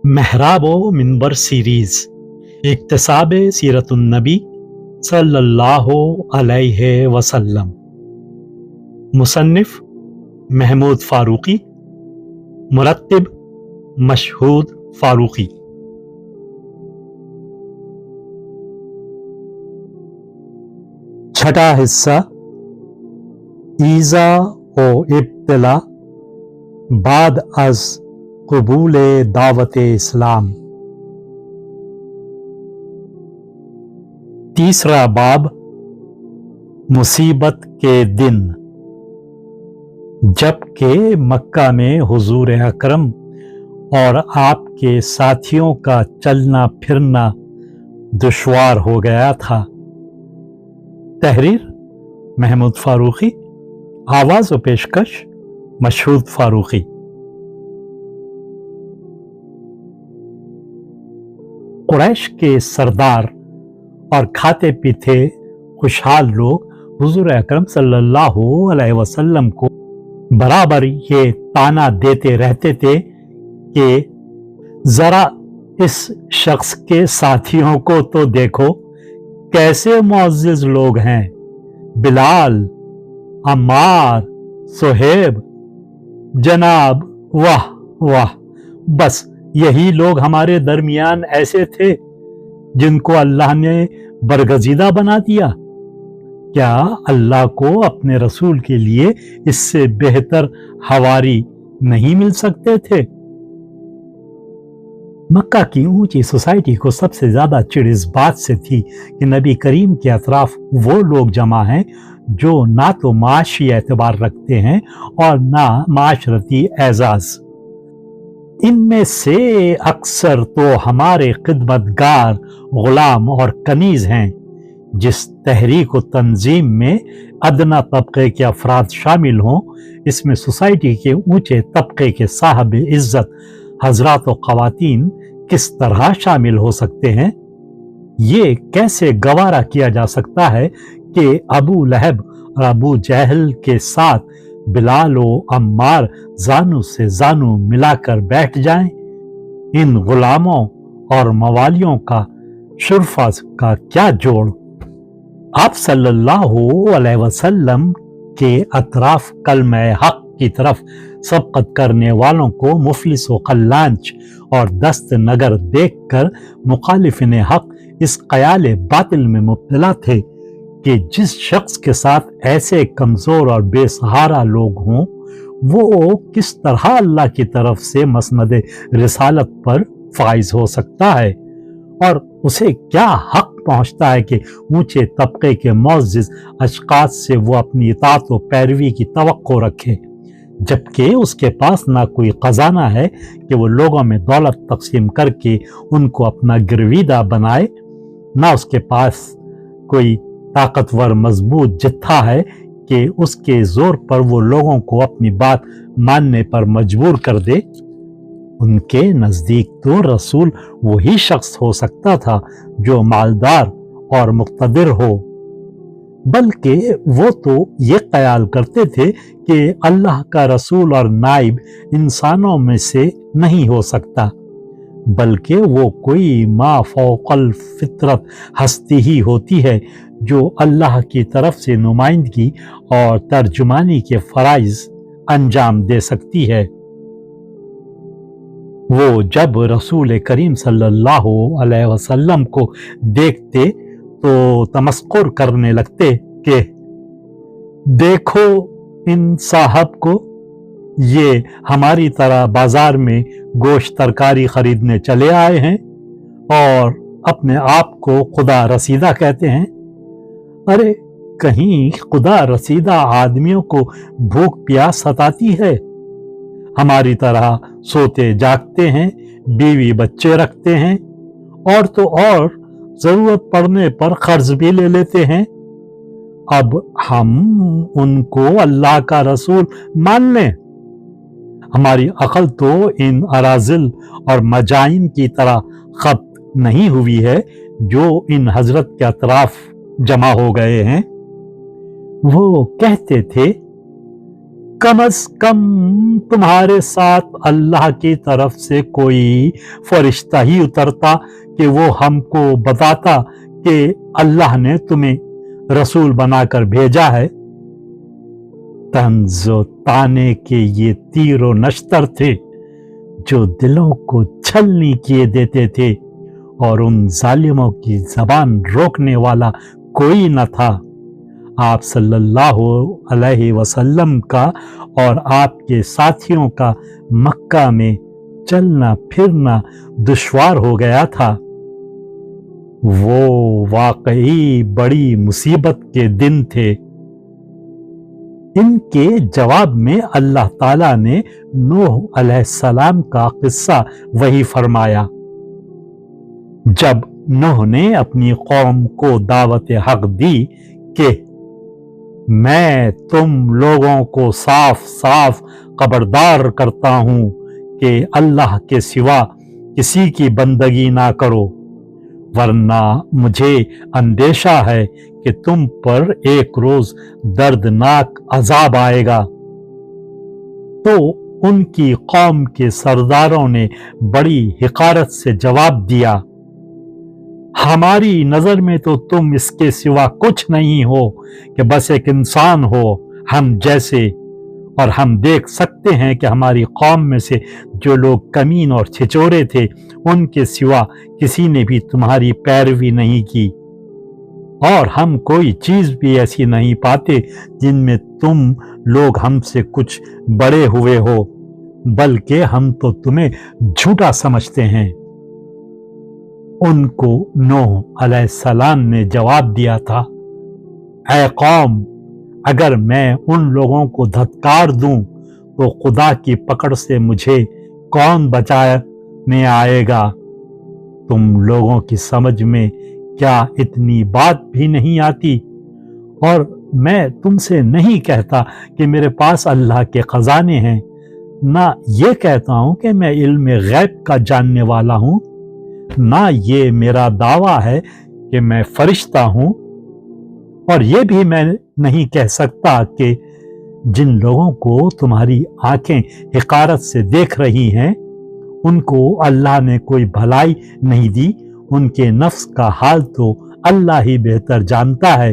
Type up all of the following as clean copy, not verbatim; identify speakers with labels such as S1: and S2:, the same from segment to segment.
S1: महराब व मिंबर सीरीज इक्तसाब सीरतुन्नबी सल्लल्लाहु अलैहि वसल्लम। मुसन्निफ महमूद फारूकी, मुरत्तिब मशहूद फारूकी। छठा हिस्सा ईज़ा व इब्तिला बाद अज कबूल दावत इस्लाम। तीसरा बाब मुसीबत के दिन। जबकि मक्का में हुजूर अकरम और आपके साथियों का चलना फिरना दुश्वार हो गया था। तहरीर महमूद फारूकी, आवाज व पेशकश मशहूद फारूकी। कुरैश के सरदार और खाते पीते खुशहाल लोग हुजूर अकरम सल्लल्लाहु अलैहि वसल्लम को बराबर ये ताना देते रहते थे कि जरा इस शख्स के साथियों को तो देखो, कैसे मुअज़्ज़िज़ लोग हैं। बिलाल, अम्मार, सुहेब, जनाब, वाह वाह। बस यही लोग हमारे दरमियान ऐसे थे जिनको अल्लाह ने बरगजीदा बना दिया। क्या अल्लाह को अपने रसूल के लिए इससे बेहतर हवारी नहीं मिल सकते थे? मक्का की ऊंची सोसाइटी को सबसे ज्यादा चिढ़ इस बात से थी कि नबी करीम के अतराफ वो लोग जमा हैं जो ना तो माशी एतबार रखते हैं और ना माशरती एजाज। इनमें से अक्सर तो हमारे खिदमतगार, गुलाम और कनीज हैं। जिस तहरीक व तंजीम में अदना तबके के अफराद शामिल हों, इसमें सोसाइटी के ऊंचे तबके के साहब इज्जत हजरात व खवातीन किस तरह शामिल हो सकते हैं? ये कैसे गवारा किया जा सकता है कि अबू लहब और अबू जहल के साथ बिलाल व अम्मार जानू से जानू मिलाकर बैठ जाएं? इन गुलामों और मवालियों का शुरफा का क्या जोड़? आप सल्लल्लाहु अलैहि वसल्लम के अतराफ कलमे हक की तरफ सबकत करने वालों को मुफलिस व कल्लांच और दस्त नगर देखकर मुखालिफिन हक इस ख्याल बातिल में मुब्तला थे कि जिस शख्स के साथ ऐसे कमजोर और बेसहारा लोग हों, वो किस तरह अल्लाह की तरफ से मसनद रिसालत पर फाइज हो सकता है और उसे क्या हक पहुंचता है कि ऊंचे तबके के मुअज़्ज़िज़ अशखास से वो अपनी इताअत व पैरवी की तवक्को रखे, जबकि उसके पास ना कोई खजाना है कि वो लोगों में दौलत तकसीम करके उनको अपना गिरवीदा बनाए, ना उसके पास कोई ताकतवर मजबूत जत्था है कि उसके जोर पर वो लोगों को अपनी बात मानने पर मजबूर कर दे। उनके नजदीक तो रसूल वही शख्स हो सकता था जो मालदार और मुक्तदिर हो, बल्कि वो तो ये ख्याल करते थे कि अल्लाह का रसूल और नाइब इंसानों में से नहीं हो सकता, बल्कि वो कोई मा फौकल फितरत हस्ती ही होती है जो अल्लाह की तरफ से नुमाइंदगी और तर्जुमानी के फराइज अंजाम दे सकती है। वो जब रसूल करीम सल्लल्लाहु अलैहि वसल्लम को देखते तो तमस्कुर करने लगते कि देखो इन साहब को, ये हमारी तरह बाजार में गोश्त तरकारी खरीदने चले आए हैं और अपने आप को खुदा रसीदा कहते हैं। अरे कहीं खुदा रसीदा आदमियों को भूख प्यास सताती है? हमारी तरह सोते जागते हैं, बीवी बच्चे रखते हैं और तो और जरूरत पड़ने पर कर्ज भी ले लेते हैं। अब हम उनको अल्लाह का रसूल मान लें? हमारी अकल तो इन अराजिल और मजाइन की तरह खत नहीं हुई है जो इन हजरत के अतराफ जमा हो गए हैं। वो कहते थे कम अज कम तुम्हारे साथ अल्लाह की तरफ से कोई फरिश्ता ही उतरता कि वो हमको बताता कि अल्लाह ने तुम्हें रसूल बनाकर भेजा है। तंजो ताने के ये तीरो नश्तर थे जो दिलों को छलनी किए देते थे, और उन जालिमों की जबान रोकने वाला कोई न था। आप सल्लल्लाहु अलैहि वसल्लम का और आपके साथियों का मक्का में चलना फिरना दुश्वार हो गया था। वो वाकई बड़ी मुसीबत के दिन थे। इनके जवाब में अल्लाह ताला ने नूह अलैहिस्सलाम का किस्सा वही फरमाया। जब नूह ने अपनी कौम को दावत हक दी कि मैं तुम लोगों को साफ साफ खबरदार करता हूं कि अल्लाह के सिवा किसी की बंदगी ना करो, वरना मुझे अंदेशा है कि तुम पर एक रोज दर्दनाक अजाब आएगा। तो उनकी कौम के सरदारों ने बड़ी हिकारत से जवाब दिया, हमारी नजर में तो तुम इसके सिवा कुछ नहीं हो कि बस एक इंसान हो हम जैसे, और हम देख सकते हैं कि हमारी कौम में से जो लोग कमीन और छिचोरे थे उनके सिवा किसी ने भी तुम्हारी पैरवी नहीं की, और हम कोई चीज भी ऐसी नहीं पाते जिनमें तुम लोग हमसे कुछ बड़े हुए हो, बल्कि हम तो तुम्हें झूठा समझते हैं। उनको नूह अलैहिस्सलाम ने जवाब दिया था, ऐ कौम, अगर मैं उन लोगों को धत्कार दूं तो खुदा की पकड़ से मुझे कौन बचाने आएगा? तुम लोगों की समझ में क्या इतनी बात भी नहीं आती? और मैं तुमसे नहीं कहता कि मेरे पास अल्लाह के खजाने हैं, ना ये कहता हूं कि मैं इल्म गैब का जानने वाला हूं, ना ये मेरा दावा है कि मैं फरिश्ता हूं, और ये भी मैं नहीं कह सकता कि जिन लोगों को तुम्हारी आंखें हिकारत से देख रही हैं उनको अल्लाह ने कोई भलाई नहीं दी, उनके नफ्स का हाल तो अल्लाह ही बेहतर जानता है।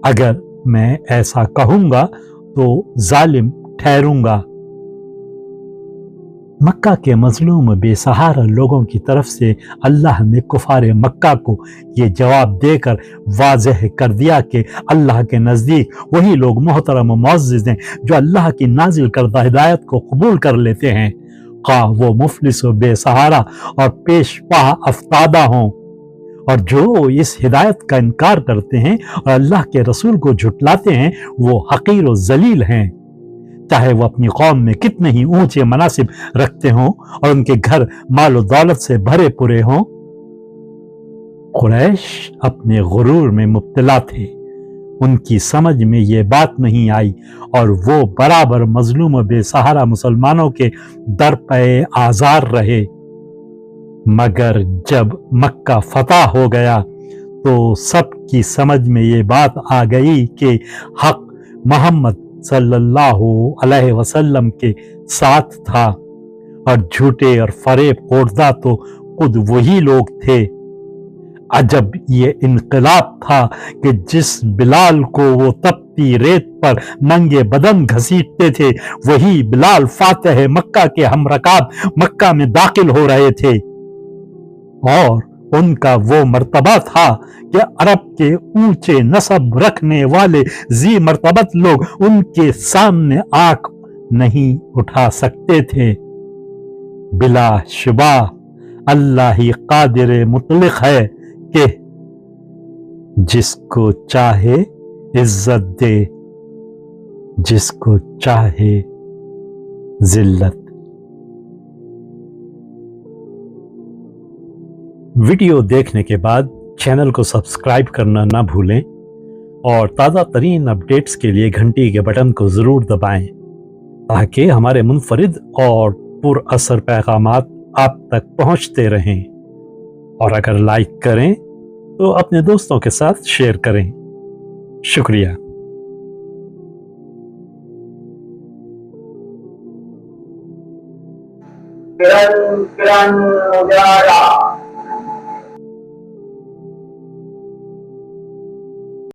S1: अगर मैं ऐसा कहूंगा तो जालिम ठहरूंगा। मक्का के मजलूम बेसहारा लोगों की तरफ से अल्लाह ने कुफारे मक्का को ये जवाब देकर वाज़ेह कर दिया कि अल्लाह के नज़दीक वही लोग मोहतरम मुअज़्ज़ज़ हैं जो अल्लाह की नाजिल करदा हिदायत को कबूल कर लेते हैं, खा वो मुफलिस व बेसहारा और पेशवा अफ्तादा हों। और जो इस हिदायत का इनकार करते हैं और अल्लाह के रसूल को झुटलाते हैं वो हकीर व जलील हैं, चाहे वो अपनी कौम में कितने ही ऊंचे मनासिब रखते हों और उनके घर माल और दौलत से भरे पूरे हों। कुरैश अपने गुरूर में मुब्तला थे, उनकी समझ में ये बात नहीं आई और वो बराबर मजलूम बेसहारा मुसलमानों के दर पे आजार रहे। मगर जब मक्का फतह हो गया तो सबकी समझ में ये बात आ गई कि हक मोहम्मद सल्लल्लाहु अलैहि वसल्लम के साथ था और झूठे और फरेब खोरदा तो खुद वही लोग थे। अजब ये इनकलाब था कि जिस बिलाल को वो तपती रेत पर नंगे बदन घसीटते थे वही बिलाल फातिह मक्का के हमरकाब मक्का में दाखिल हो रहे थे, और उनका वो मर्तबा था कि अरब के ऊंचे नसब रखने वाले जी मर्तबत लोग उनके सामने आंख नहीं उठा सकते थे। बिला शुबा अल्लाह ही कादिर मुतलिक है कि जिसको चाहे इज्जत दे, जिसको चाहे जिल्लत। वीडियो देखने के बाद चैनल को सब्सक्राइब करना ना भूलें और ताज़ा तरीन अपडेट्स के लिए घंटी के बटन को ज़रूर दबाएं ताकि हमारे मुनफरिद और पुरअसर पैगामात आप तक पहुंचते रहें। और अगर लाइक करें तो अपने दोस्तों के साथ शेयर करें। शुक्रिया।
S2: किरण किरण उजाला